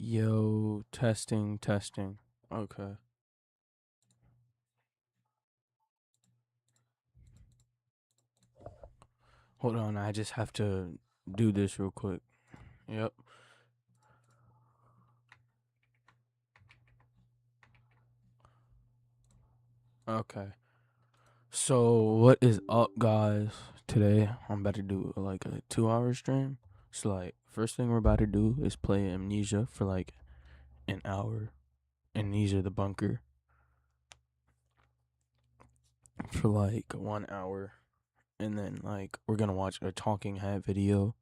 Yo, testing, testing. Okay. Hold on, I just have to do this real quick. Yep. Okay. So, what is up, guys? Today, I'm about to do like a 2-hour stream. So, like, first thing we're about to do is play Amnesia for like an hour. Amnesia the Bunker. For like 1 hour. And then, like, we're gonna watch a talking head video.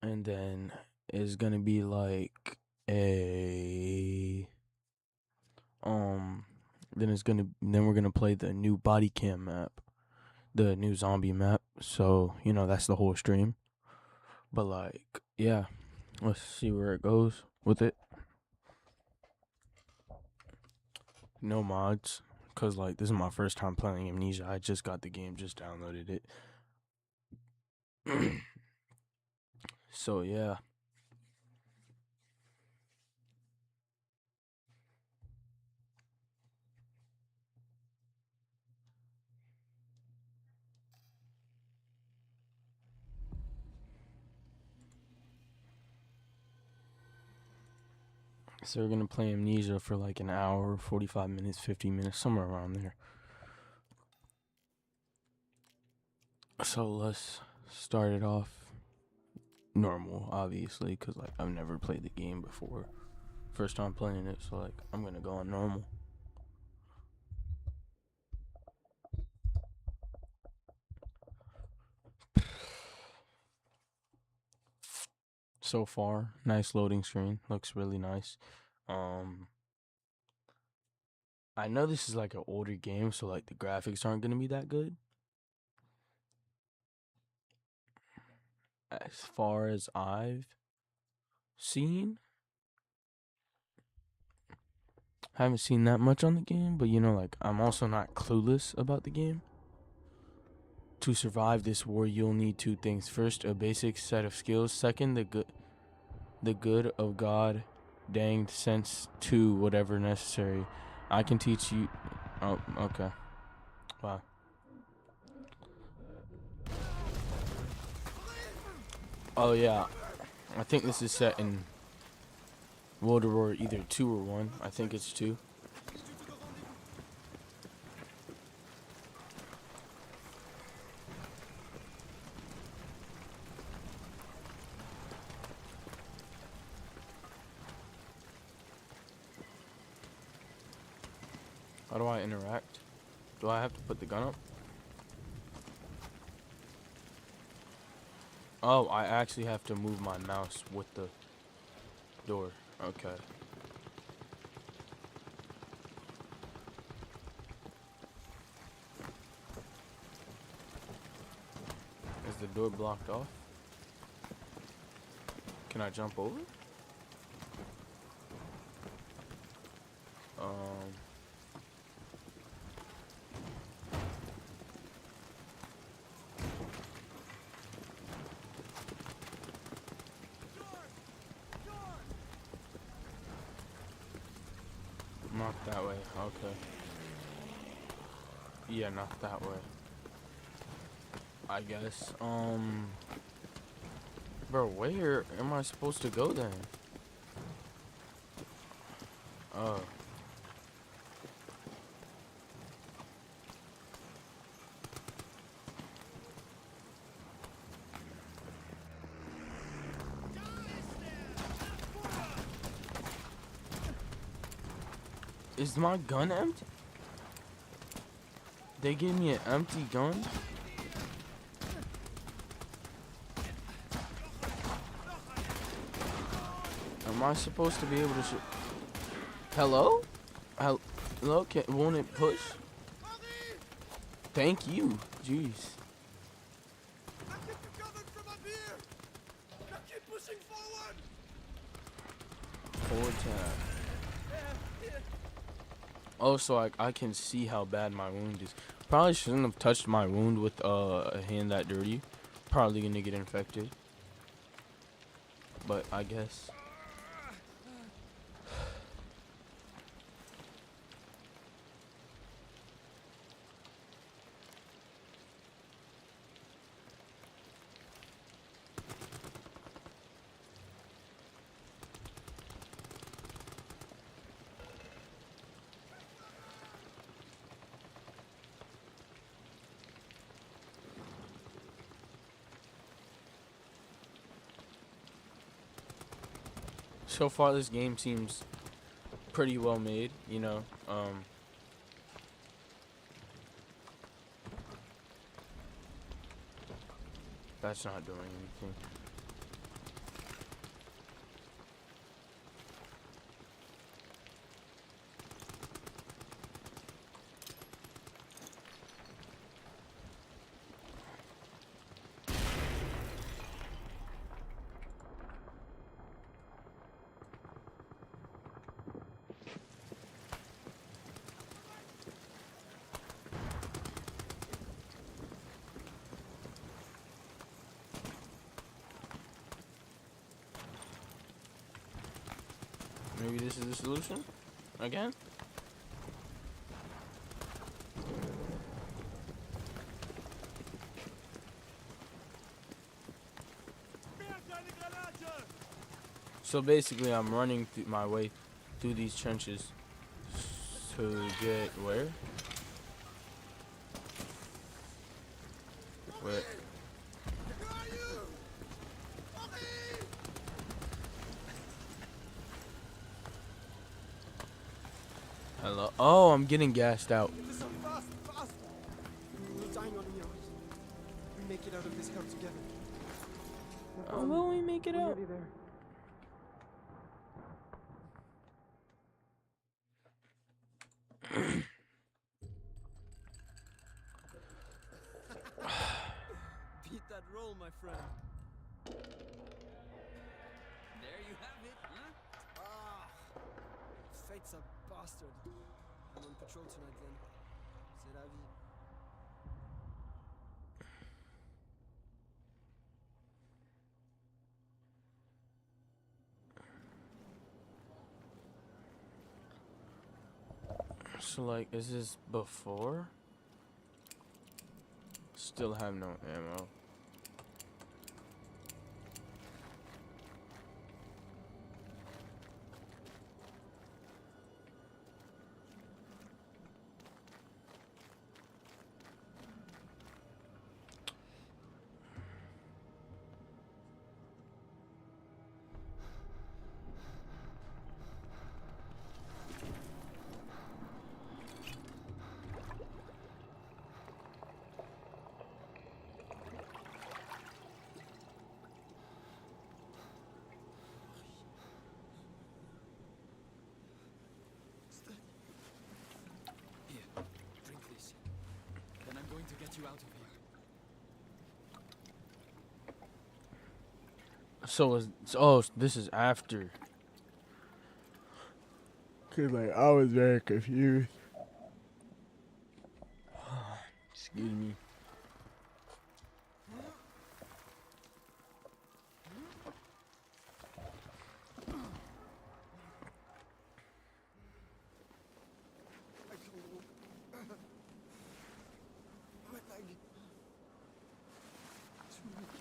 And then it's gonna be like a um then we're gonna play the new body cam map, the new zombie map. So that's the whole stream. But like, yeah, let's see where it goes with it. No mods, cause like this is my first time playing Amnesia. I just got the game, just downloaded it. So yeah. So we're gonna play Amnesia for like an hour, 45 minutes, 50 minutes, somewhere around there. So let's start it off normal, obviously, because like I've never played the game before. First time playing it, so like I'm gonna go on normal. So far, nice loading screen. Looks really nice. I know this is like an older game, so like the graphics aren't gonna be that good. As far as I've seen, haven't seen that much on the game, but like I'm also not clueless about the game. To survive this war, you'll need two things. First, a basic set of skills. Second, the good of God danged sense to whatever necessary. I can teach you. Oh, okay. Wow. Oh yeah, I think this is set in World War either 2 or 1. I think it's 2. How do I interact? Do I have to put the gun up? Oh, I actually have to move my mouse with the door. Okay. Is the door blocked off? Can I jump over? Um. Not that way. Okay. Yeah, not that way. I guess. Bro, where am I supposed to go then? Oh. Is my gun empty? They gave me an empty gun? Am I supposed to be able to shoot? Hello? Hello? Won't it push? Thank you. Jeez. Forward tab. Oh, so I can see how bad my wound is. Probably shouldn't have touched my wound with a hand that dirty. Probably gonna get infected. But I guess. so far this game seems pretty well made, you know. That's not doing anything. Maybe this is the solution? Again? So basically I'm running through my way through these trenches to get where? Where? Hello? Oh, I'm getting gassed out. Fast, fast! We're dying on here. We make it out of this hell together. Oh, will we make it We're out? nearly there. Beat that roll, my friend. There you have it, huh? Ah, fate's a bastard. I'm on patrol tonight then. C'est la vie. So like, is this before? Still have no ammo. Here, drink this. Then I'm going to get you out of here. So this is after. Cause like I was very confused. Excuse me. I can't walk. My leg. Too weak.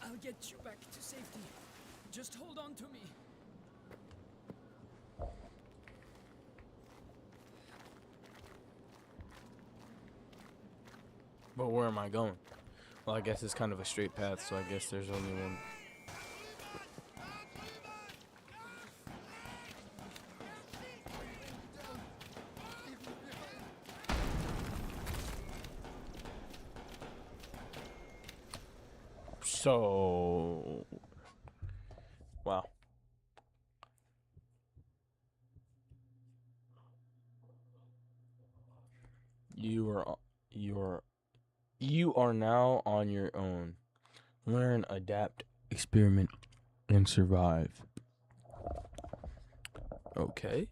I'll get you back to safety. Just hold on to me. But where am I going? Well, I guess it's kind of a straight path, so I guess there's only one. So, wow. You are now on your own. Learn, adapt, experiment, and survive. Okay.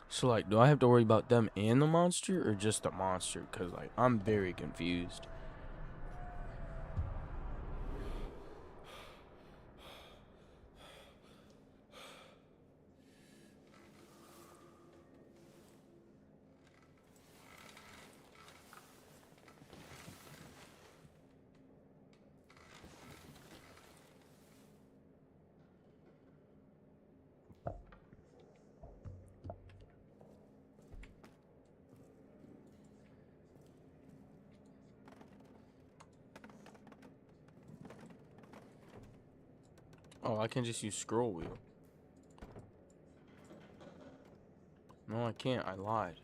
So like, do I have to worry about them and the monster, or just the monster? Cause like, I'm very confused. Oh, I can just use scroll wheel. No, I can't. I lied.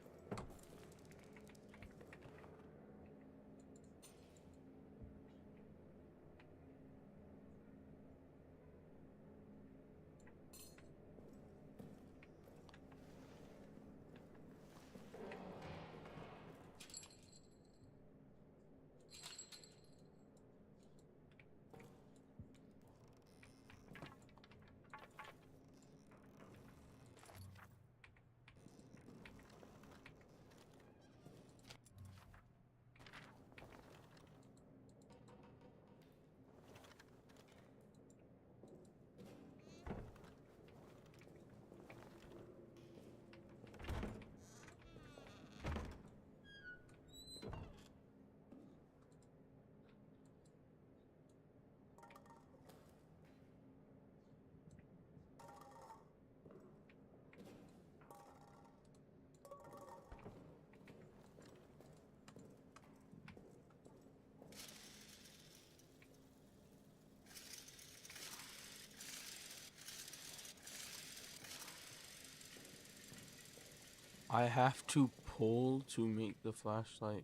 I have to pull to make the flashlight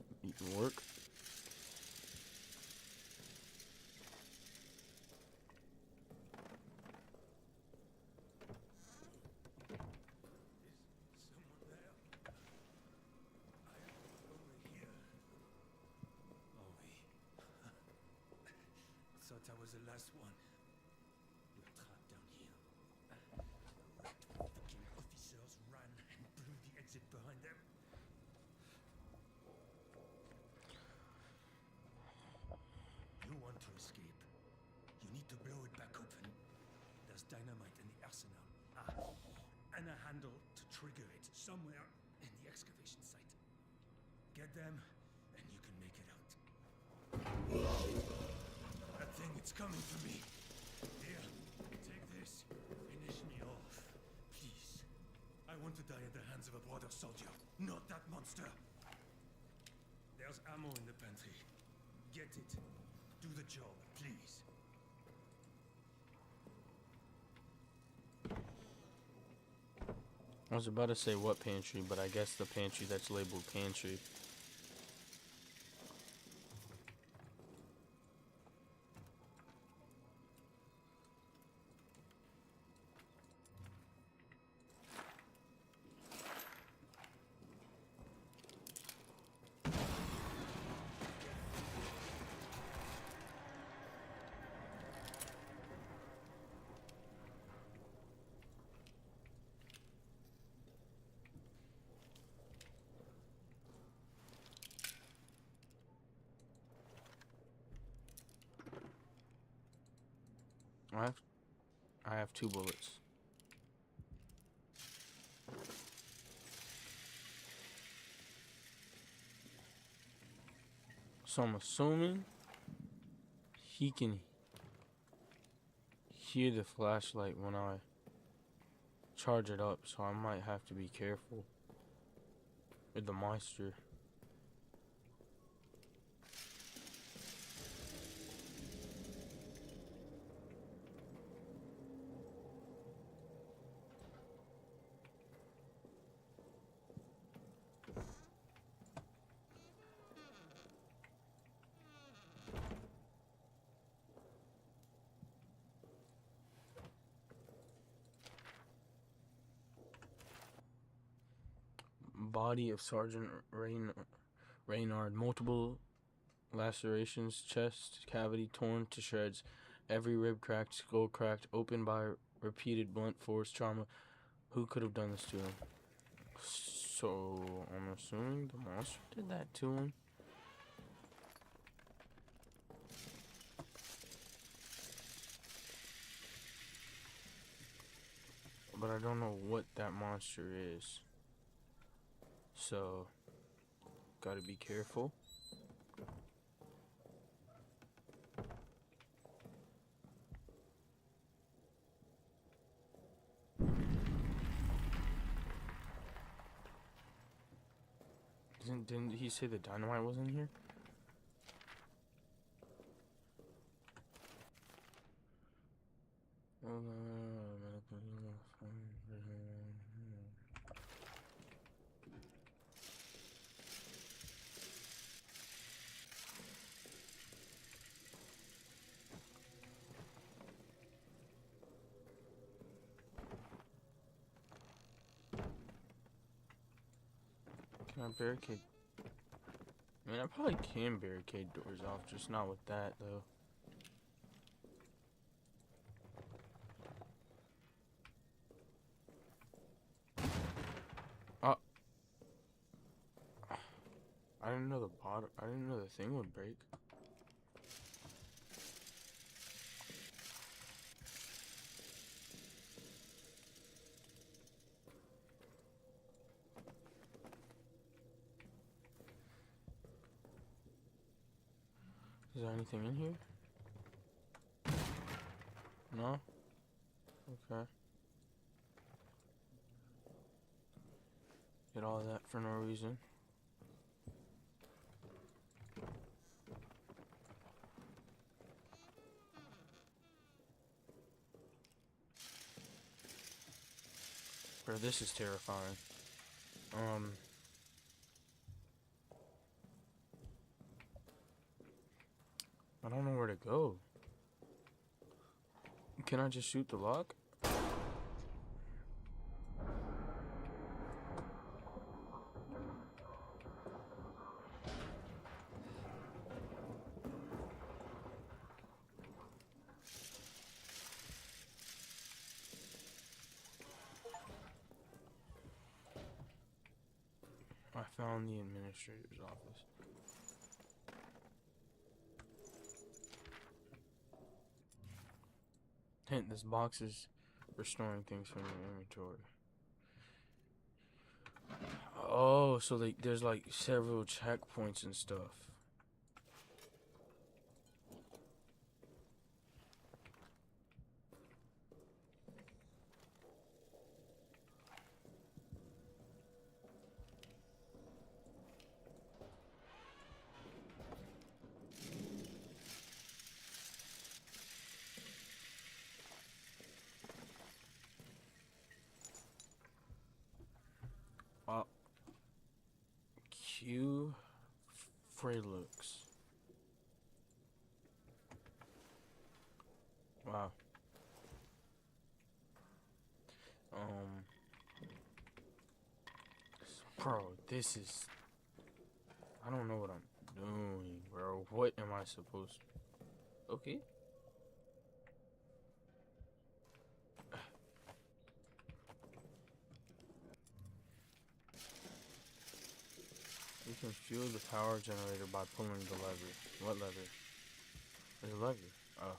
work. Thought I was the last one. We're trapped down here. The fucking officers ran and blew the exit behind them. You want to escape? You need to blow it back open. There's dynamite in the arsenal. And a handle to trigger it somewhere in the excavation site. Get them, and you can make it out. That thing, it's coming for me. Here, take this. Finish me off. Please. I want to die at the hands of a brother soldier, not that monster. There's ammo in the pantry. Get it. Do the job, please. I was about to say what pantry, but I guess the pantry that's labeled pantry. I have 2 bullets. So I'm assuming he can hear the flashlight when I charge it up, so I might have to be careful with the monster. Body of Sergeant Reynard. Multiple lacerations, chest cavity torn to shreds, every rib cracked, skull cracked, open by repeated blunt force trauma. Who could have done this to him? So I'm assuming the monster did that to him. But I don't know what that monster is. So, gotta be careful. Didn't he say the dynamite was in here? Can I barricade? I mean, I probably can barricade doors off, just not with that, though. Oh. I didn't know I didn't know the thing would break. Is there anything in here? No? Okay. Did all that for no reason. Bro, this is terrifying. I don't know where to go. Can I just shoot the lock? I found the administrator's office. Hint, this box is restoring things from your inventory. Oh, so there's like several checkpoints and stuff. Q Freelux. Wow. Bro, this is. I don't know what I'm doing, bro. What am I supposed to. Okay. You can fuel the power generator by pulling the lever. What lever? There's a lever. Oh.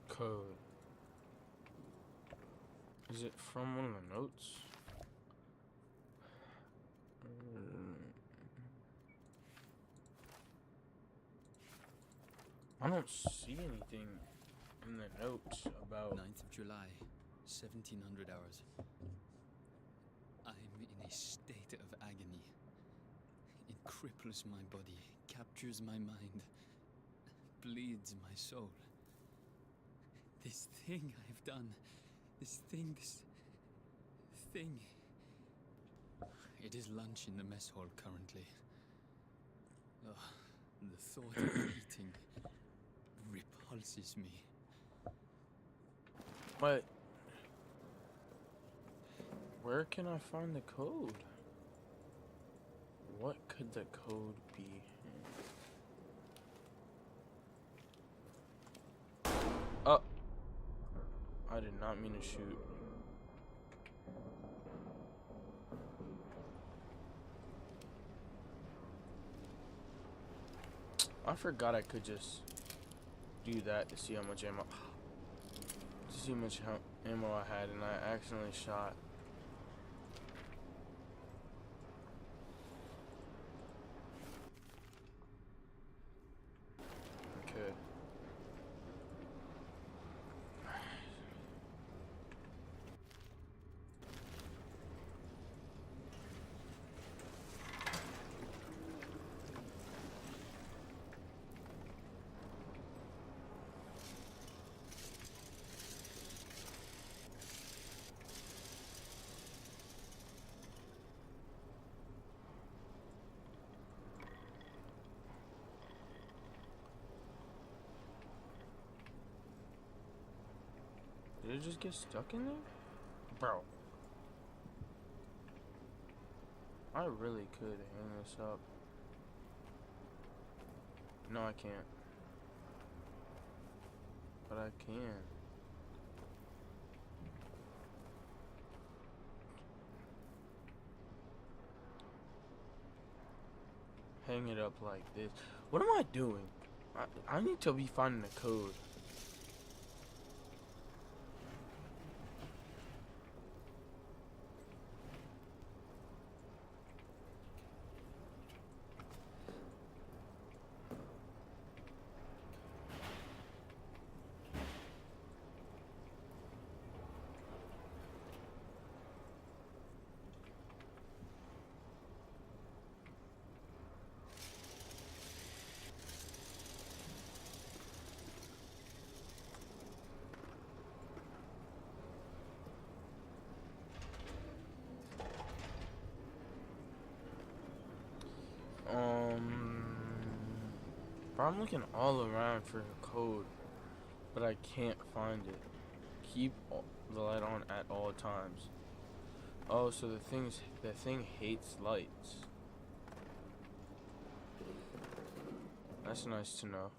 Code. Is it from one of the notes? I don't see anything in the notes about. 9th of July, 1700 hours. I'm in a state of agony. It cripples my body, captures my mind, bleeds my soul. This thing I've done, this thing. It is lunch in the mess hall currently. Oh, the thought of eating repulses me. But Where can I find the code? What could the code be? Oh! I did not mean to shoot. I forgot I could just do that to see how much ammo. To see how much ammo I had, and I accidentally shot. Okay. Did it just get stuck in there? Bro. I really could hang this up. No, I can't. But I can. Hang it up like this. What am I doing? I need to be finding the code. Bro, I'm looking all around for a code, but I can't find it. Keep the light on at all times. Oh, so the thing hates lights. That's nice to know.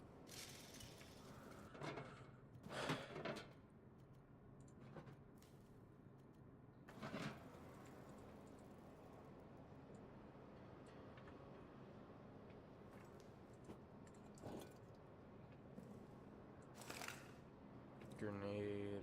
Grenade.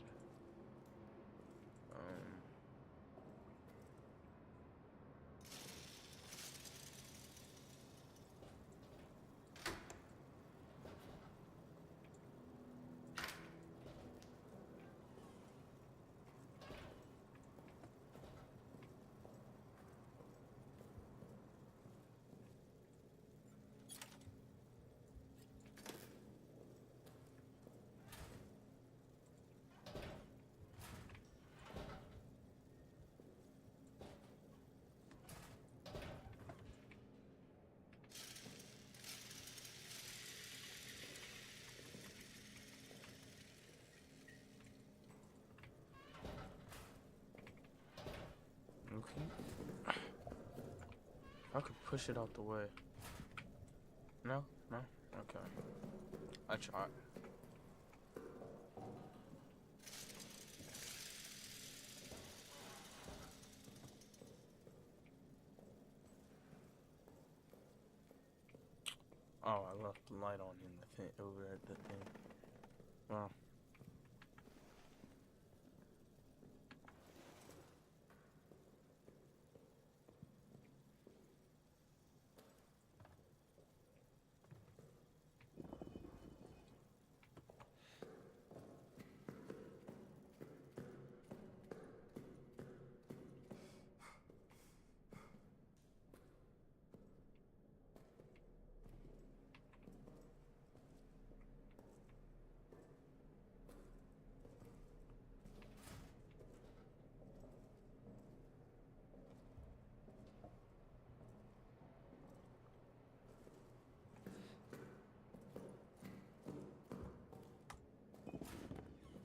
Okay. I could push it out the way. No? No? Okay. I tried. Oh, I left the light on in the thing over at the thing. Wow.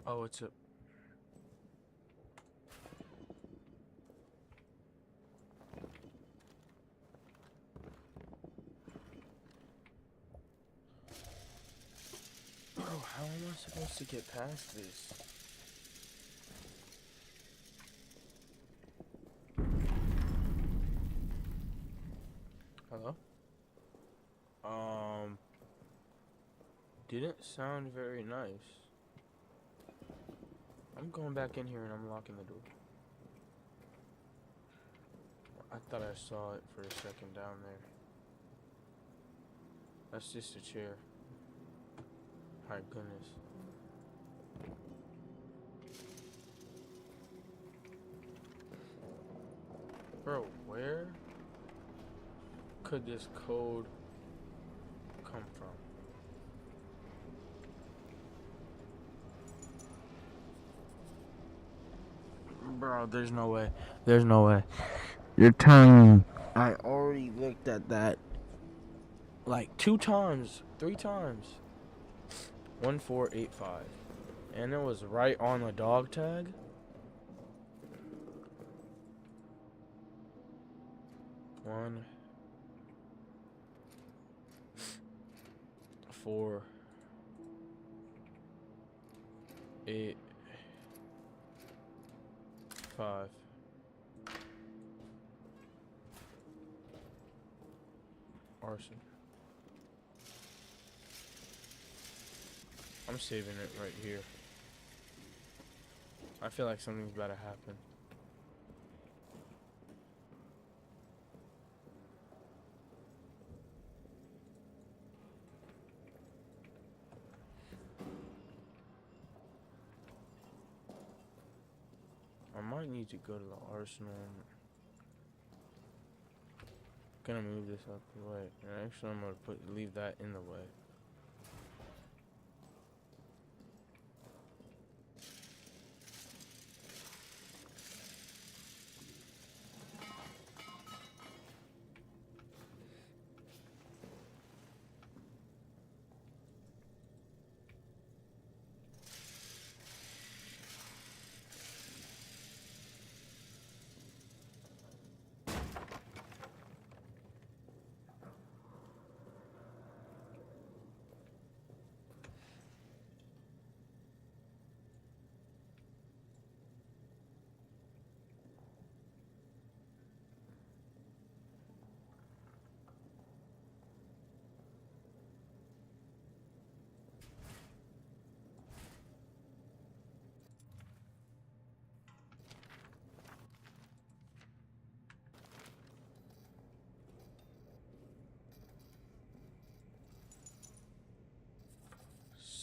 Oh, it's a... supposed to get past this? Hello? Didn't sound very nice. I'm going back in here and I'm locking the door. I thought I saw it for a second down there. That's just a chair. My goodness. Bro, where could this code come from? Bro, there's no way. There's no way. You're telling me I already looked at that like 2 times, 3 times. 1485. And it was right on the dog tag. One, 4, 8, 5. Arson. I'm saving it right here. I feel like something's about to happen. I might need to go to the arsenal. I'm gonna move this out the way. And actually, I'm gonna leave that in the way.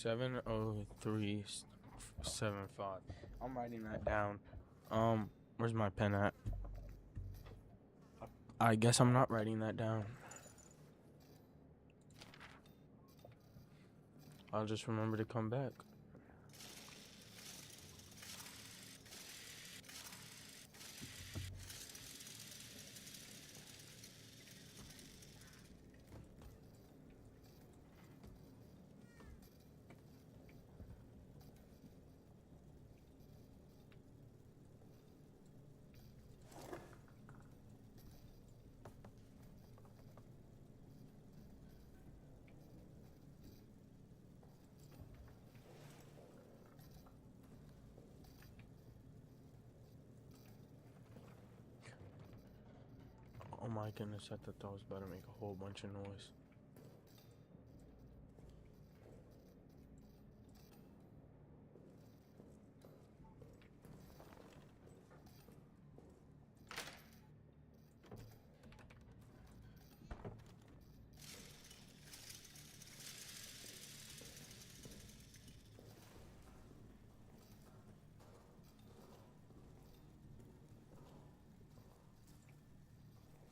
Seven 70375. I'm writing that down. Where's my pen at? I guess I'm not writing that down. I'll just remember to come back. Oh my goodness, I thought that was about to make a whole bunch of noise.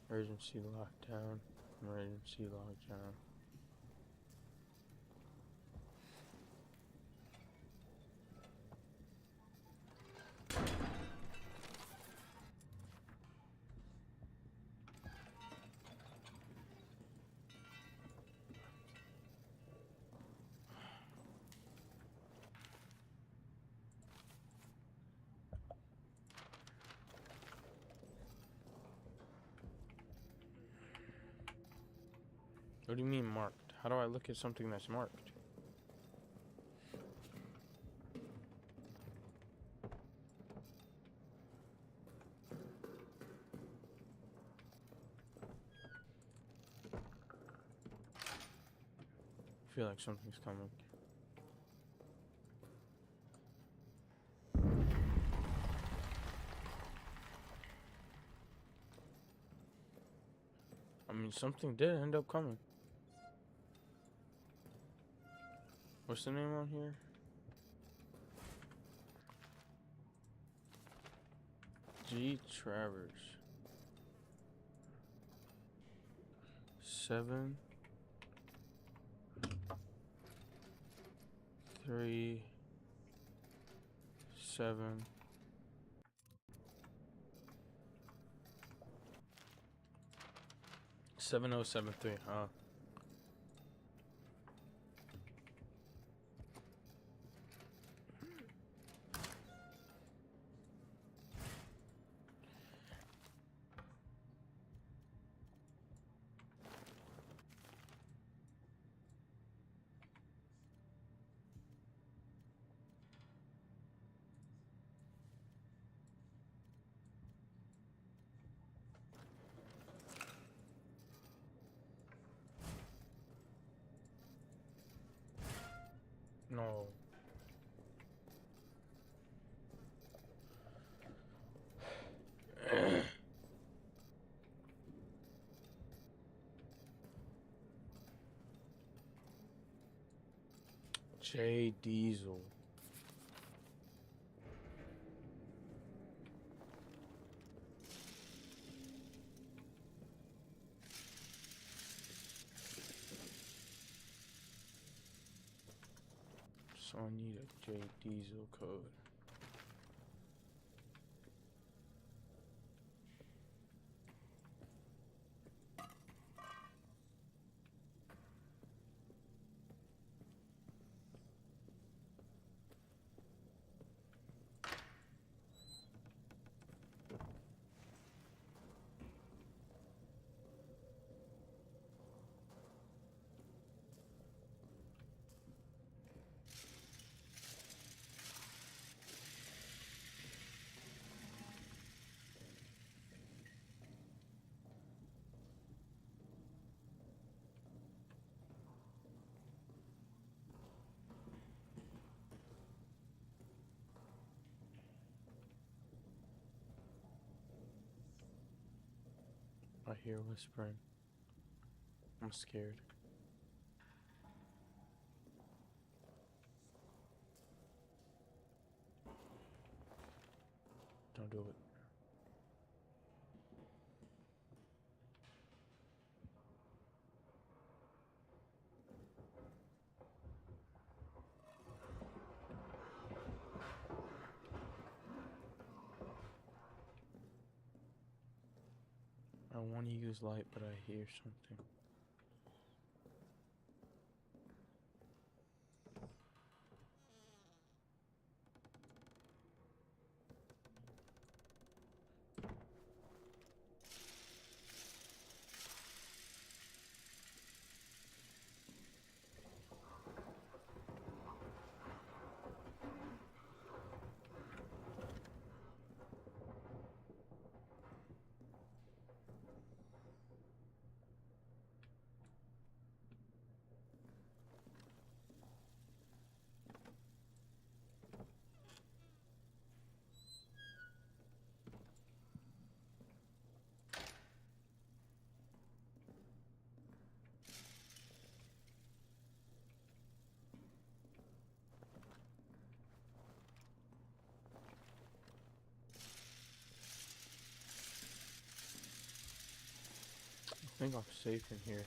Emergency lockdown. Emergency lockdown. What do you mean marked? How do I look at something that's marked? feel like something's coming. I mean, something did end up coming. What's the name on here? G. Travers. 7 3 7 7073, huh? No. J. Diesel. So I need a J. Diesel code. I hear whispering. I'm scared. Don't do it. I want to use light, but I hear something. I think I'm safe in here.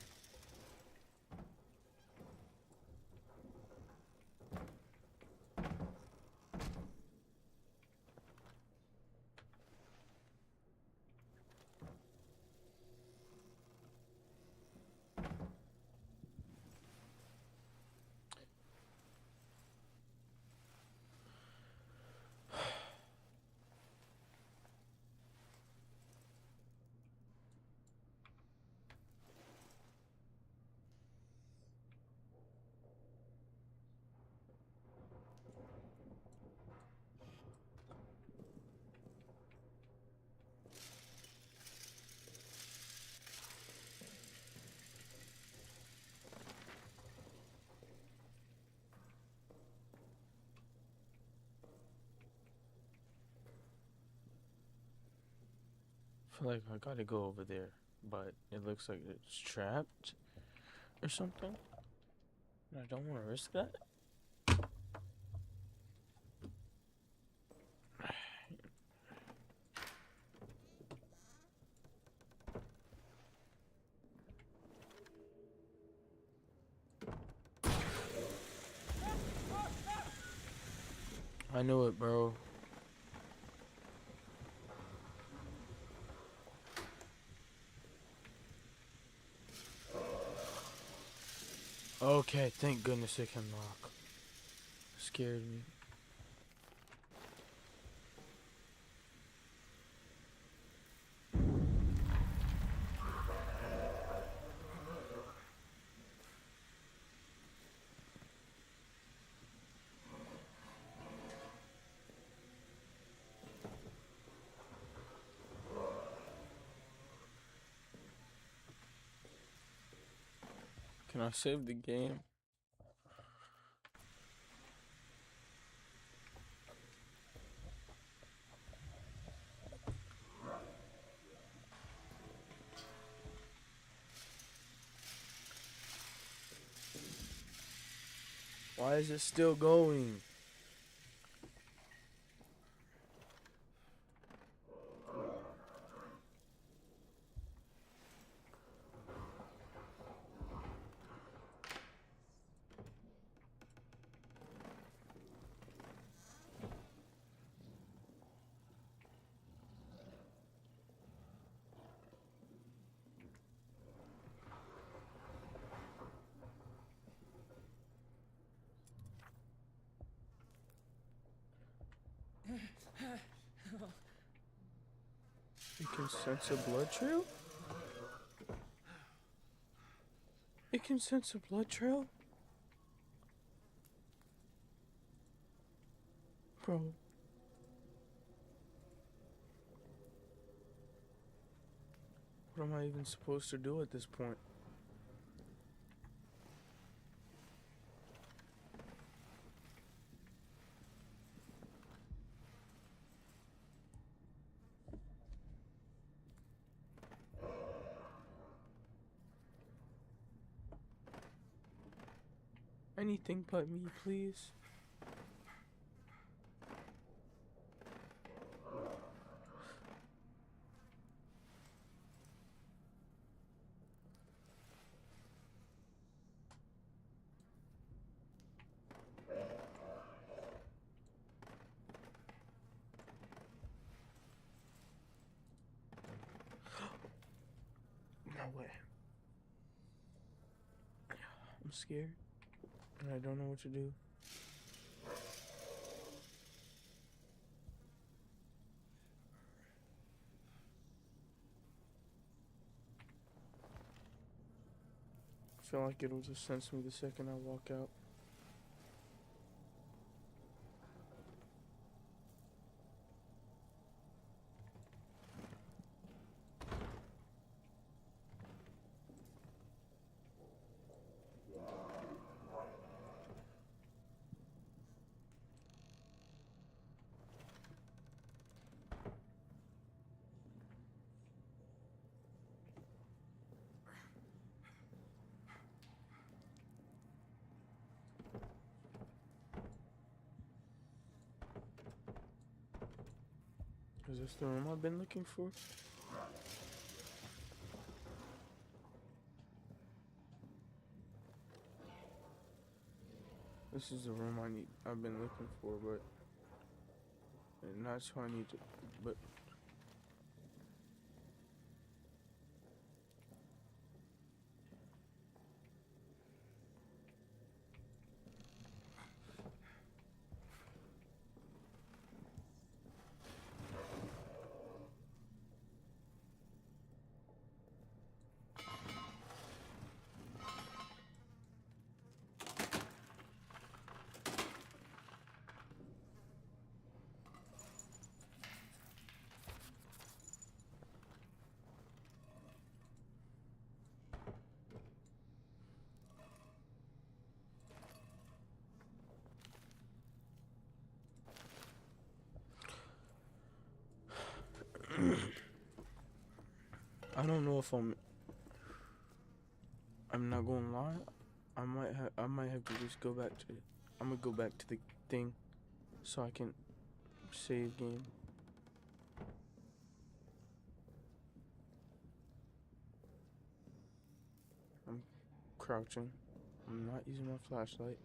feel like I gotta go over there, but it looks like it's trapped or something. And I don't want to risk that. I knew it, bro. Okay, thank goodness it can lock. Scared me. Can I save the game? Why is it still going? It can sense a blood trail? It can sense a blood trail? Bro. What am I even supposed to do at this point? Anything but me, please. No way. I'm scared. And I don't know what to do. I feel like it'll just sense me the second I walk out. Is this the room I've been looking for? This is the room I've been looking for, but and that's who I need to, but I don't know if I'm not gonna lie. I might have to just go back to. I'm gonna go back to the thing, so I can save game. I'm crouching. I'm not using my flashlight,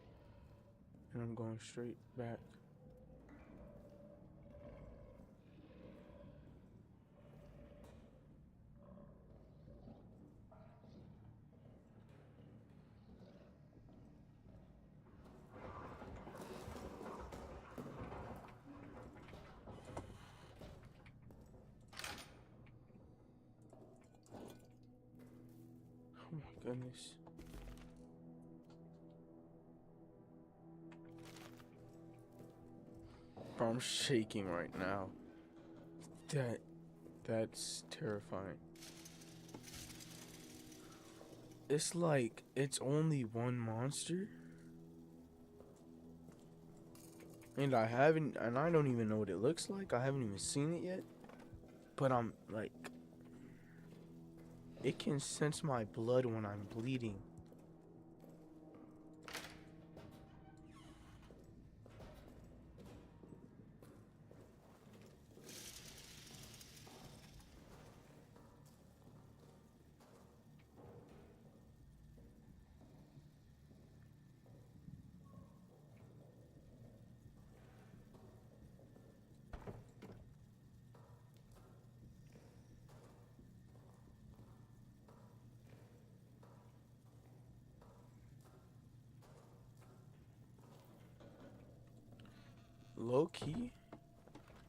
and I'm going straight back. Oh my goodness. Bro, I'm shaking right now. That's terrifying. It's like it's only one monster. And I don't even know what it looks like. I haven't even seen it yet. But I'm like, it can sense my blood when I'm bleeding. Low key?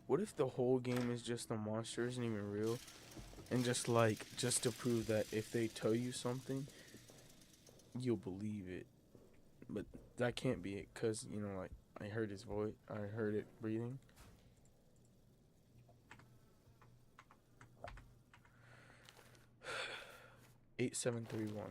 What if the whole game is just the monster isn't even real? And just to prove that if they tell you something, you'll believe it. But that can't be it, cause like I heard his voice, I heard it breathing. Eight, 7, 3, 1.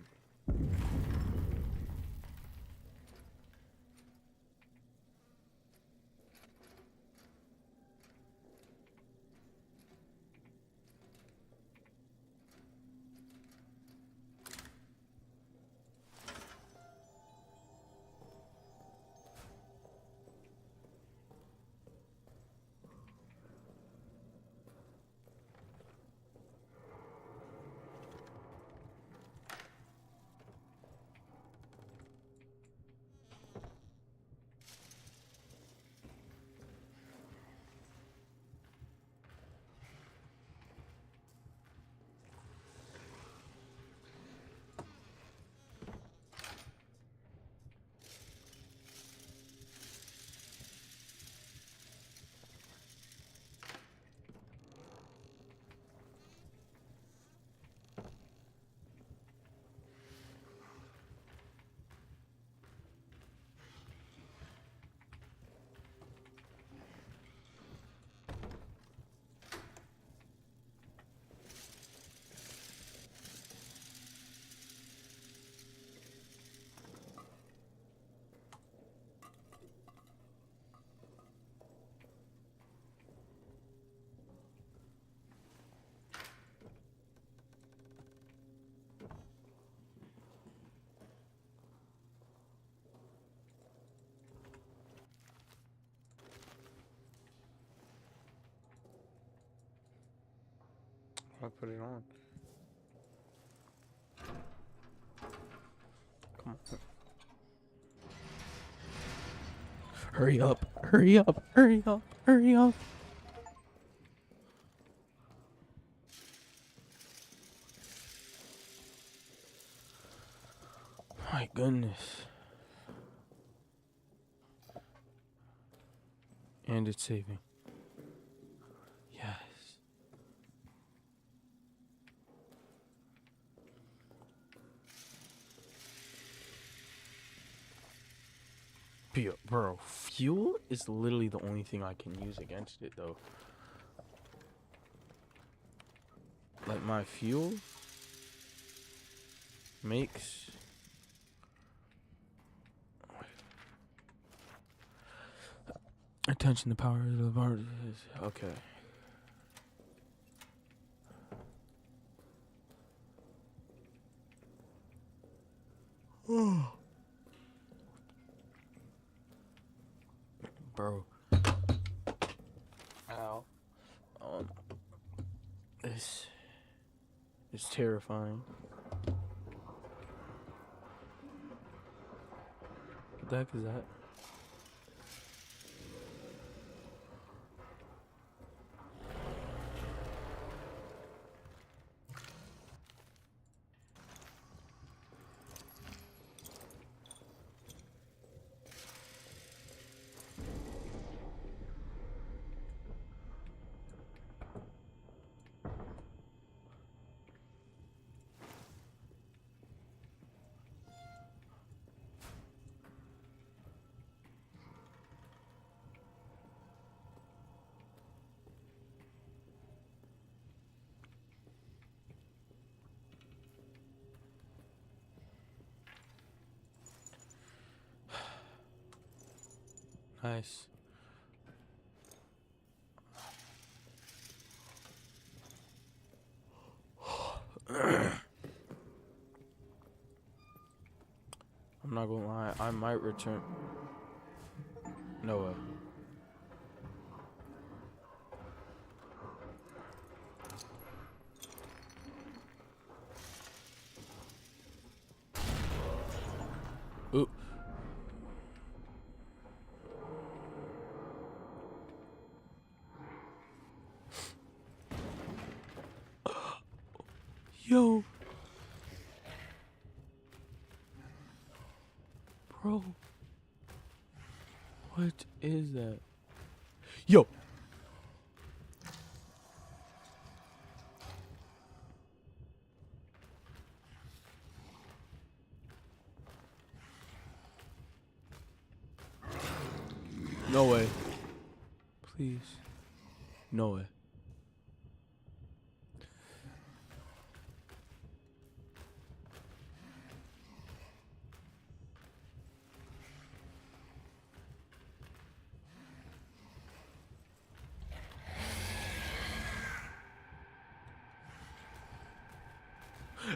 I put it on. Come on. Hurry up. Hurry up. Hurry up. Hurry up. My goodness. And it's saving. Yes. Bro, fuel is literally the only thing I can use against it, though. Like, my fuel makes... Attention, the power of the bar. Okay. It's terrifying. What the heck is that? Nice. I'm not gonna lie, I might return. No way. Ooh. Yo. Bro. What is that? Yo. No way. Please. No way.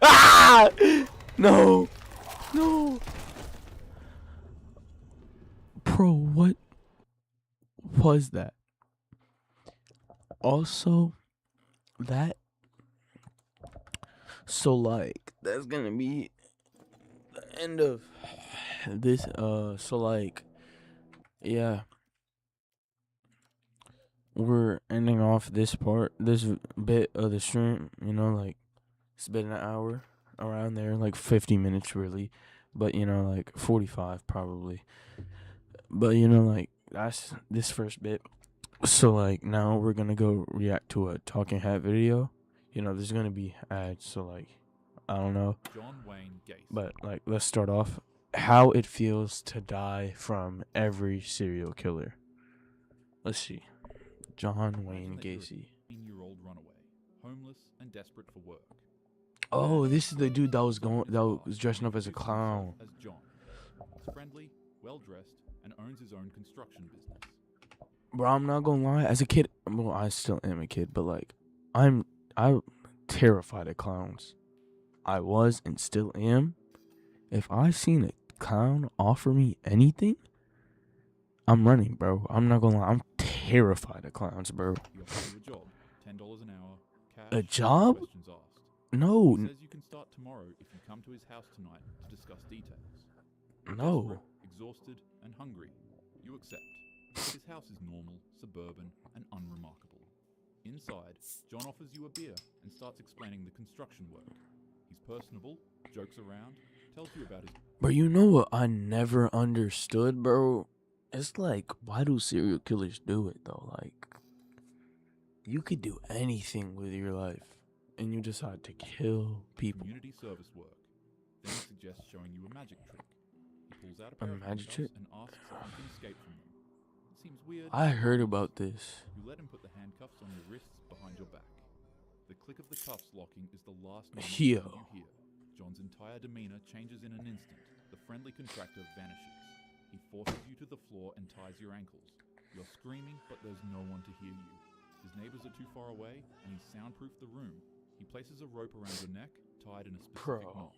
Ah! No. No. Bro, what was that? Also, that. So, like, that's gonna be the end of this. So, like, yeah. We're ending off this bit of the stream, like, it's been an hour around there, like 50 minutes really, but like 45 probably. But like that's this first bit. So like now we're gonna go react to a talking hat video. There's gonna be ads, so like I don't know. John Wayne Gacy. But like let's start off how it feels to die from every serial killer. Let's see. John Wayne Gacy. 18-year-old runaway, homeless and desperate for work. Oh, this is the dude that was dressing up as a clown. As John. He's friendly, well-dressed, and owns his own construction business. Bro, I'm not gonna lie. As a kid, well, I still am a kid, but like, I'm terrified of clowns. I was and still am. If I seen a clown offer me anything, I'm running, bro. I'm not gonna lie. I'm terrified of clowns, bro. He offers you a job, $10 an hour, cash. A job? Questions asked. No. He says you can start tomorrow if you come to his house tonight to discuss details. No. Desperate, exhausted, and hungry, you accept. His house is normal, suburban, and unremarkable. Inside, John offers you a beer and starts explaining the construction work. He's personable, jokes around, tells you about his... Bro, you know what I never understood, bro? It's like, why do serial killers do it, though? Like, you could do anything with your life, and you decide to kill people. community service work. Then he suggests showing you a magic trick. He pulls out a pair of magic handcuffs trick? and asks if you can escape from them. It seems weird. I heard about this. You let him put the handcuffs on your wrists behind your back. The click of the cuffs locking is the last normal Yo. sound you hear. John's entire demeanor changes in an instant. The friendly contractor vanishes. He forces you to the floor and ties your ankles. You're screaming, but there's no one to hear you. His neighbors are too far away, and he's soundproofed the room. He places a rope around your neck, tied in a specific knot.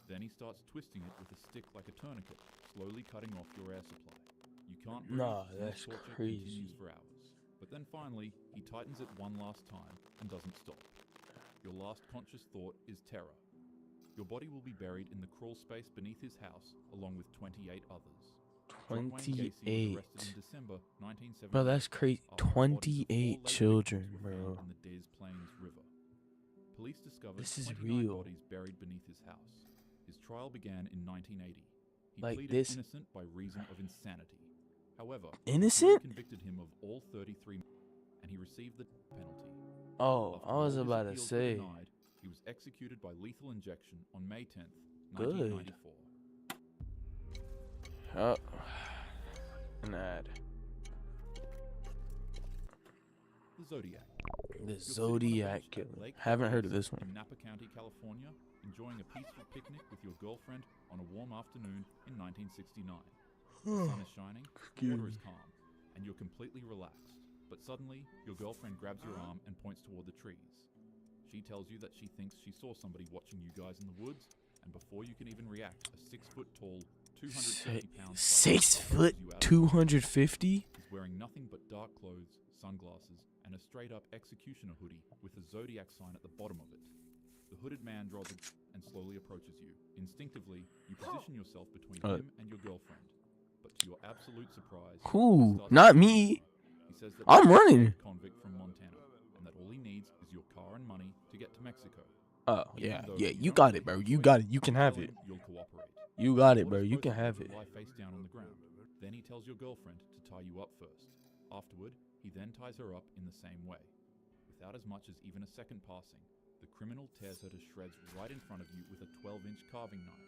Then he starts twisting it with a stick like a tourniquet, slowly cutting off your air supply. You can't breathe, Nah, and the that's torture crazy. continues for hours. But then finally, he tightens it one last time and doesn't stop. Your last conscious thought is terror. Your body will be buried in the crawl space beneath his house, along with 28 others. John Wayne Gacy was 28. arrested in December 1978. Bro, that's crazy. after the bodies of 4 28 late children, victims were bro. found in the Des Plaines River. Police discovered This is 29 real. bodies buried beneath his house. His trial began in 1980. He Like pleaded this- innocent by reason of insanity. However, Innocent? the jury convicted him of all 33, and he received the death penalty. Oh, After I was all his about to appeals were say. denied, he was executed by lethal injection on May 10th, Good. 1994. Oh, an ad. The Zodiac. The You're sitting on a Zodiac bench at Killer. Lake Haven't heard of Travis this one. In Napa County, California, enjoying a peaceful picnic with your girlfriend on a warm afternoon in 1969. The sun is shining, the water is calm, and you're completely relaxed. But suddenly, your girlfriend grabs your arm and points toward the trees. She tells you that she thinks she saw somebody watching you guys in the woods, and before you can even react, a 6-foot-tall, 250-pound 6 foot, you out of 250? He's wearing nothing but dark clothes, sunglasses, and a straight-up executioner hoodie with a zodiac sign at the bottom of it. The hooded man draws a and slowly approaches you. Instinctively, you position yourself between him and your girlfriend. But to your absolute surprise, Who? he starts Not to me. He says that I'm he's a running. convict from Montana, and that all he needs is your car and money to get to Mexico. Oh, Even yeah. though Yeah, you you don't got really it, bro. have a You choice, got it. You can have tell it. him you'll cooperate. You got it, The bro. order's You can posted have to it. lie face down on the ground. Then he tells your girlfriend to tie you up first. Afterward, he then ties her up in the same way. Without as much as even a second passing, the criminal tears her to shreds right in front of you with a 12-inch carving knife.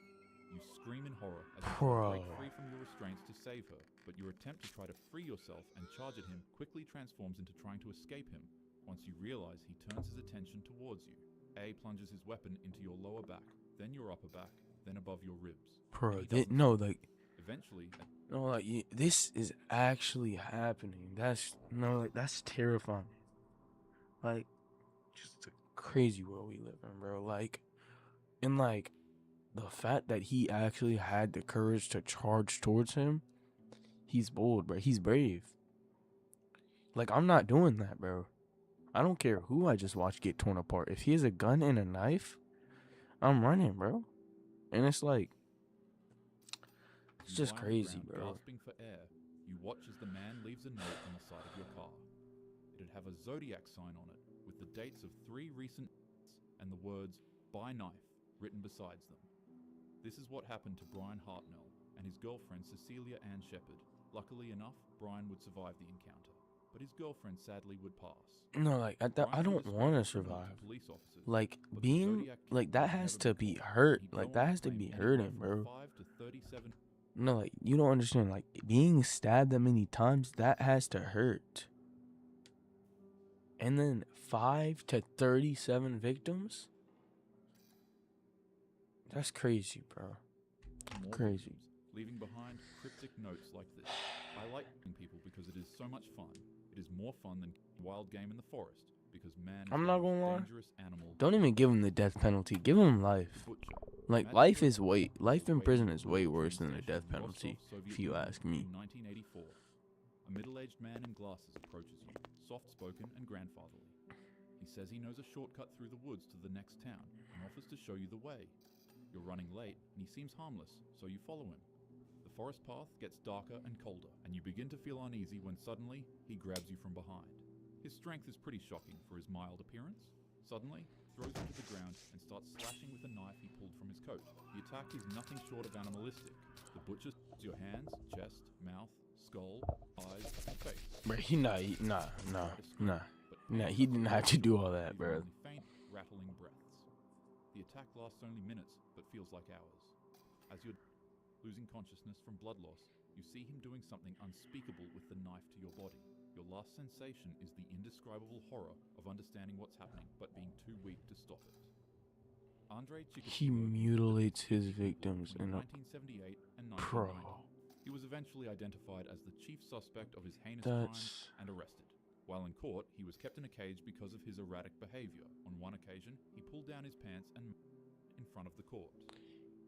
You scream in horror as you try to break Bro. free from your restraints to save her, but your attempt to try to free yourself and charge at him quickly transforms into trying to escape him. Once you realize he turns his attention towards you, A plunges his weapon into your lower back, then your upper back, then above your ribs. Bro, And he doesn't no, stop. like, Eventually, no, like, this is actually happening. That's terrifying. Like, just a crazy world we live in, bro. Like, and like, the fact that he actually had the courage to charge towards him, he's bold, bro. He's brave. Like, I'm not doing that, bro. I don't care who I just watched get torn apart. If he has a gun and a knife, I'm running, bro. And it's like, it's you just lie on the crazy, ground, bro. Gasping for air, you watch as the man leaves a note on the side of your car. It'd have a zodiac sign on it with the dates of 3 recent and the words "by knife" written besides them. This is what happened to Brian Hartnell and his girlfriend Cecilia Ann Shepard. Luckily enough, Brian would survive the encounter, but his girlfriend sadly would pass. No, like, I Brian don't would want to describe the criminal survive. to police officers, Like, but the being, Zodiac like, Killer that would has never to be be caught. hurt. He'd go Like, on that has to claim be anywhere hurting, from bro. 5 to 37. No, like, you don't understand. Like, being stabbed that many times, that has to hurt. And then 5 to 37 victims? That's crazy, bro. More Crazy. victims, leaving behind cryptic notes like this. I like killing people because it is so much fun. It is more fun than wild game in the forest because man is I'm the not most gonna lie. dangerous animal. Don't even give him the death penalty. Give him life. Butcher. Like, Imagine life you're is life in waiting prison at is the way railway worse than the station death in penalty, Rostov, Soviet if you Union ask me. In 1984, a middle-aged man in glasses approaches you, soft-spoken and grandfatherly. He says he knows a shortcut through the woods to the next town and offers to show you the way. You're running late, and he seems harmless, so you follow him. The forest path gets darker and colder, and you begin to feel uneasy when suddenly he grabs you from behind. His strength is pretty shocking for his mild appearance. Suddenly, throws you to the ground and starts slashing with a knife he pulled from his coat. The attack is nothing short of animalistic. The butcher stabs your hands, chest, mouth, skull, eyes, and face. Bro, nah, But he didn't have to do all that, leaving bro. only faint, rattling breaths. The attack lasts only minutes, but feels like hours. As you're losing consciousness from blood loss, you see him doing something unspeakable with the knife to your body. Your last sensation is the indescribable horror of understanding what's happening, but being too weak to stop it. Andre He Chikatilo mutilates his between victims in a 1978 and 1990. pro. He was eventually identified as the chief suspect of his heinous crime That's and arrested. While in court, he was kept in a cage because of his erratic behavior. On one occasion, he pulled down his pants and in front of the court.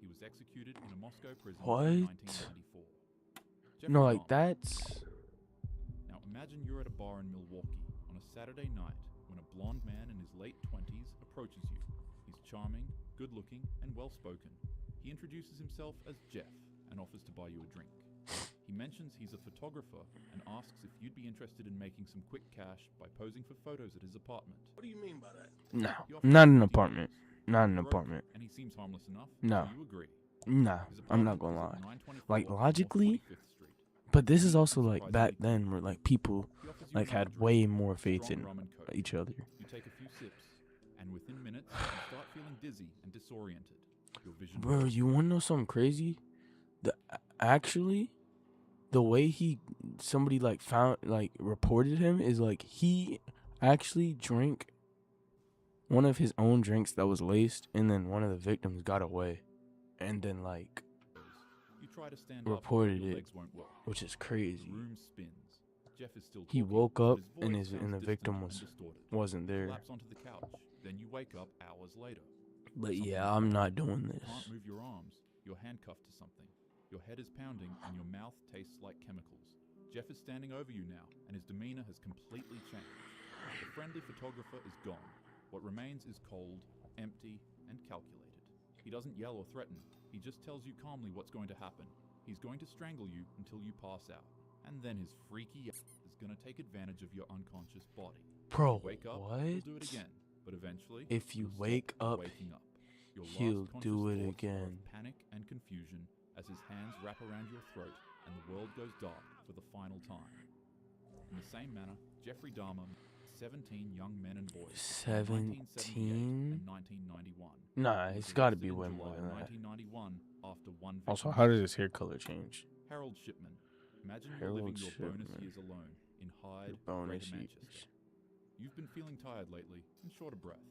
He was executed in a Moscow prison in What? 1994. no, Jeffrey like Dahmer. that's Now imagine you're at a bar in Milwaukee on a Saturday night when a blonde man in his late 20s approaches you. He's charming, good-looking, and well-spoken. He introduces himself as Jeff and offers to buy you a drink. He mentions he's a photographer and asks if you'd be interested in making some quick cash by posing for photos at his apartment. What do you mean by that? No, He offers not an $50. apartment. Not an Broke, apartment. and he seems harmless enough, No. so you agree. Nah, His I'm not apartment gonna is lie. at 924 Like, North logically, 45th Street. but this is also And like back surprisingly then where like people he offers you like another had drink, way more faith strong in rum and coke. each other. You take a few sips, and within minutes, you start feeling dizzy and disoriented. Your vision Bro, you wanna know something crazy? Actually, the way somebody like found like reported him is like he actually drank one of his own drinks that was laced, and then one of the victims got away, and then like you try to stand reported up, your it, legs won't work. which is The crazy. room spins. Jeff is still He talking, woke but up his and voice the sounds victim distant was and distorted. wasn't You there. collapse onto the couch, then you wake up hours later. But Something yeah, is I'm wrong. not doing You this. can't move your arms. You're handcuffed to something. Your head is pounding and your mouth tastes like chemicals. Jeff is standing over you now, and his demeanor has completely changed. The friendly photographer is gone. What remains is cold, empty, and calculated. He doesn't yell or threaten. He just tells you calmly what's going to happen. He's going to strangle you until you pass out. And then his freaky ass is going to take advantage of your unconscious body. Bro, Wake up, what? he'll do it again. But eventually, If you you'll stop wake up, waking up. Your he'll last conscious do it thoughts are of again. panic and confusion as his hands wrap around your throat and the world goes dark for the final time. In the same manner, Jeffrey Dahmer murdered 17 young men and boys between 1978 and 1991. Nah, He it's was got to arrested be in way July more than that. 1991 after one Also, victim how does was his hair color change? Harold Shipman. Imagine you're living Harold your bonus Shipman. years alone in Hyde, Bonus Greater years. Manchester. You've been feeling tired lately and short of breath.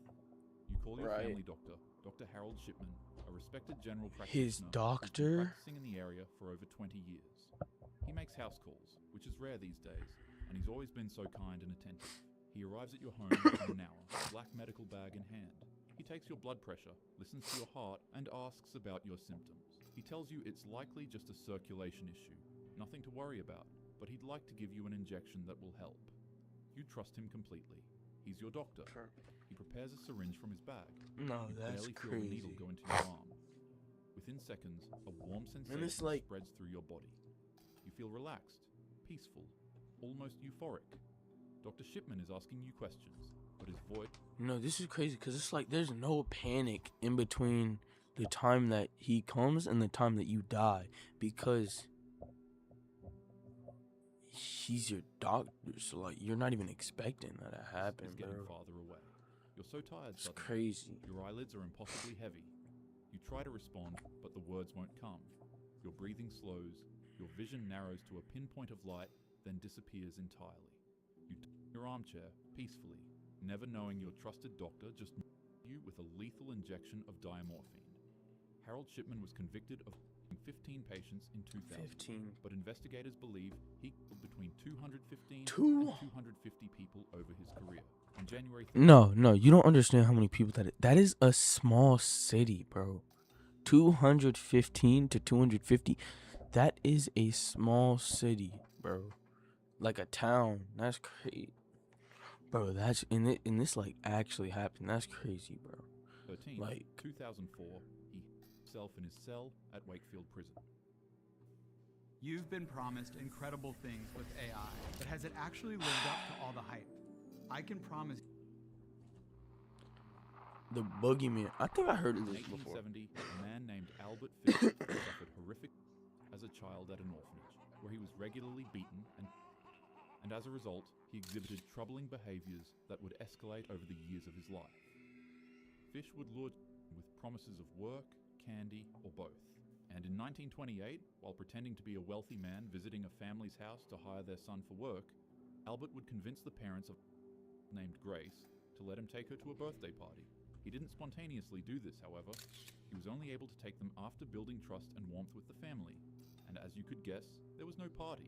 You call your Right. family doctor, Dr. Harold Shipman, a respected general His practitioner who's been doctor? practicing in the area for over 20 years. He makes house calls, which is rare these days, and he's always been so kind and attentive. He arrives at your home within an hour, black medical bag in hand. He takes your blood pressure, listens to your heart, and asks about your symptoms. He tells you it's likely just a circulation issue, nothing to worry about, but he'd like to give you an injection that will help. You trust him completely. He's your doctor. He prepares a syringe from his bag. No, You that's barely feel the needle crazy. go into your arm. Within seconds, a warm sensation spreads through your body. You feel relaxed, peaceful, almost euphoric. Dr. Shipman is asking you questions, but his voice... No, this is crazy because it's like there's no panic in between the time that he comes and the time that you die because he's your doctor. So like you're not even expecting that to happen, is getting bro. farther away. You're so tired It's suddenly. crazy. Your eyelids are impossibly heavy. You try to respond, but the words won't come. Your breathing slows, your vision narrows to a pinpoint of light, then disappears entirely. You turn in your armchair, peacefully, never knowing your trusted doctor just you with a lethal injection of diamorphine. Harold Shipman was convicted of killing 15 patients in 2000, 15. but investigators believe he killed between 215 and Two? 250 people over his career. On January 3rd, No, you don't understand how many people that is a small city, bro. 215 to 250. That is a small city, bro. Like a town. That's crazy. Bro, that's in it and this like actually happened. That's crazy, bro. 13th, Like 2004, he himself in his cell at Wakefield Prison. You've been promised incredible things with AI, but has it actually lived up to all the hype? I can promise. the boogeyman. I think I heard of In this before. 1870, a man named Albert Fish suffered horrific as a child at an orphanage, where he was regularly beaten and as a result, he exhibited troubling behaviors that would escalate over the years of his life. Fish would lure with promises of work, candy, or both. And in 1928, while pretending to be a wealthy man visiting a family's house to hire their son for work, Albert would convince the parents of named Grace to let him take her to a birthday party. He didn't spontaneously do this, however. He was only able to take them after building trust and warmth with the family. And as you could guess, there was no party.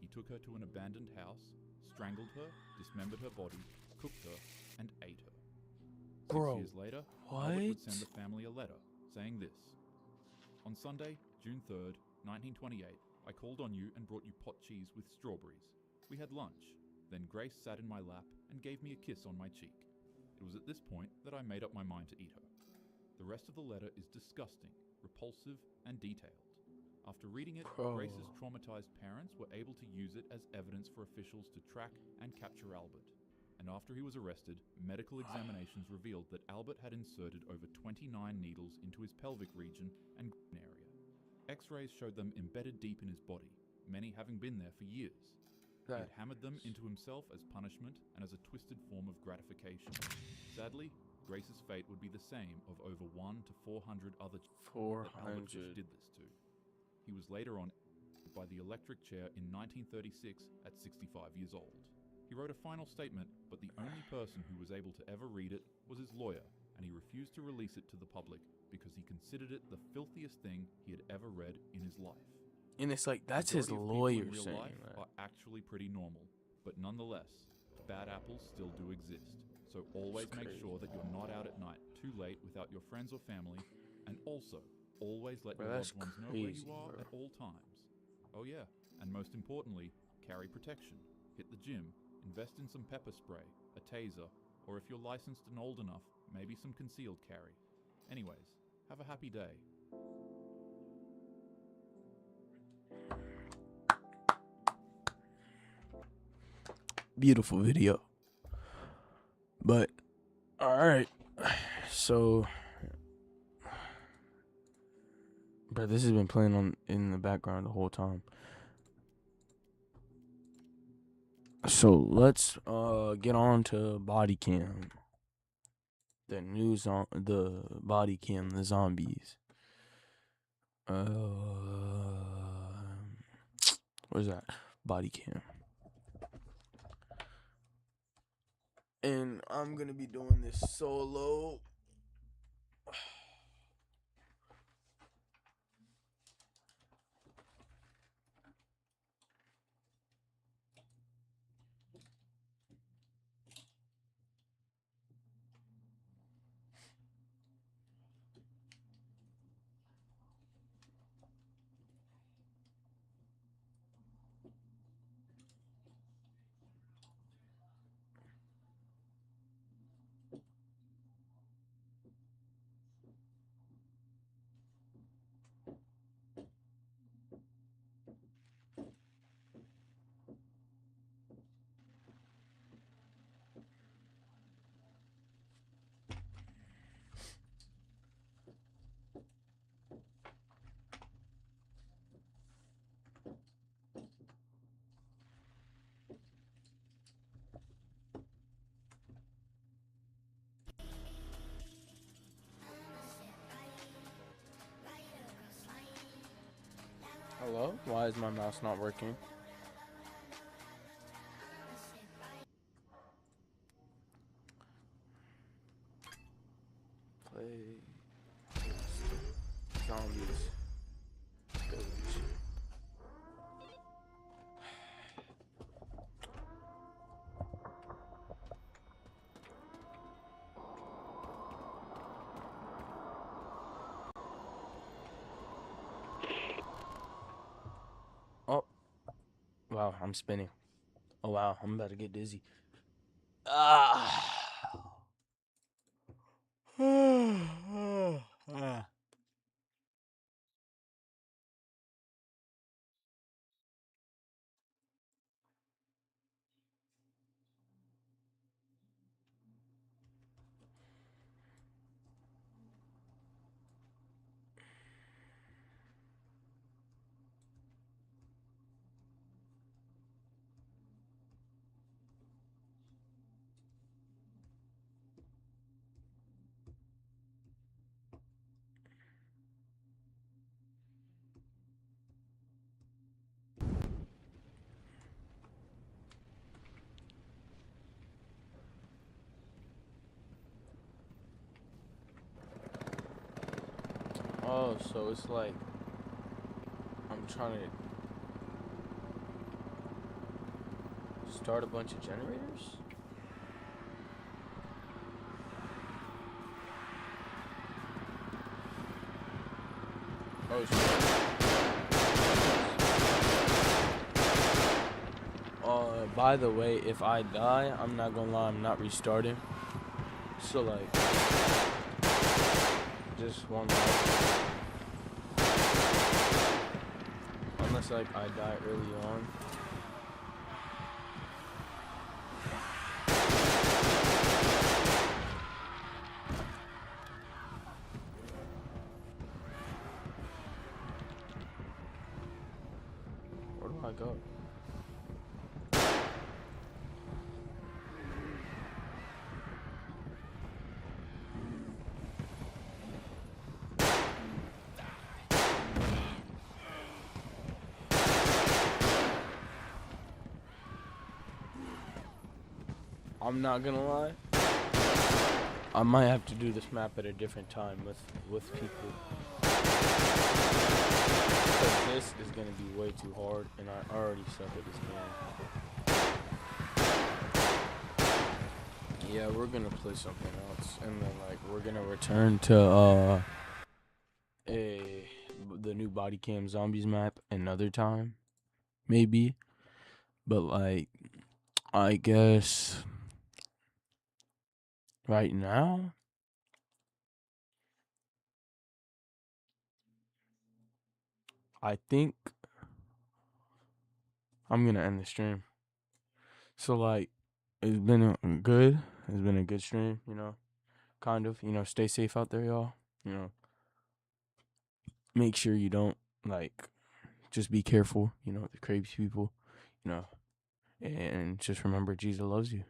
He took her to an abandoned house, strangled her, dismembered her body, cooked her, and ate her. Bro, 6 years later, Albert would what? send the family a letter saying this: "On Sunday, June 3rd, 1928, I called on you and brought you pot cheese with strawberries. We had lunch. Then Grace sat in my lap and gave me a kiss on my cheek. It was at this point that I made up my mind to eat her. The rest of the letter is disgusting, repulsive, and detailed. After reading it, Bro. Grace's traumatized parents were able to use it as evidence for officials to track and capture Albert. And after he was arrested, medical examinations revealed that Albert had inserted over 29 needles into his pelvic region and area. X-rays showed them embedded deep in his body, many having been there for years. He had hammered them into himself as punishment and as a twisted form of gratification. Sadly, Grace's fate would be the same of over 1 to 400 other children that Albert Fish 400. did this to. He was later on by the electric chair in 1936 at 65 years old. He wrote a final statement, but the only person who was able to ever read it was his lawyer, and he refused to release it to the public because he considered it the filthiest thing he had ever read in his life. And it's like, that's Majority his of people lawyer in real saying life that. are actually pretty normal, but nonetheless, bad apples still do exist. So always It's make crazy. sure that you're not out at night too late without your friends or family, and also always let Bro, your that's loved ones know where crazy, you are bro. at all times. Oh yeah, and most importantly, carry protection. Hit the gym, invest in some pepper spray, a taser, or if you're licensed and old enough, maybe some concealed carry. Anyways, have a happy day. Beautiful video. But, alright. So, bro, this has been playing on in the background the whole time. So let's get on to body cam. The news on the body cam, the zombies. Where's that? Body cam. And I'm gonna be doing this solo. Hello? Why is my mouse not working? Play zombies. Village. Oh. Wow, I'm spinning. Oh wow, I'm about to get dizzy. Ah. Oh, so it's like I'm trying to start a bunch of generators? Oh shit. by the way, if I die, I'm not gonna lie, I'm not restarting. So like, just one life. Unless like I die early on. Where do I go? I'm not gonna lie. I might have to do this map at a different time with people. Because this is gonna be way too hard, and I already suck at this game. Yeah, we're gonna play something else, and then like we're gonna return to the new body cam zombies map another time, maybe. But like, I guess right now, I think I'm gonna end the stream. So like, it's been good. It's been a good stream, you know. Kind of, you know. Stay safe out there, y'all. You know, make sure you don't like. Just be careful, you know. The crazy people, you know. And just remember, Jesus loves you.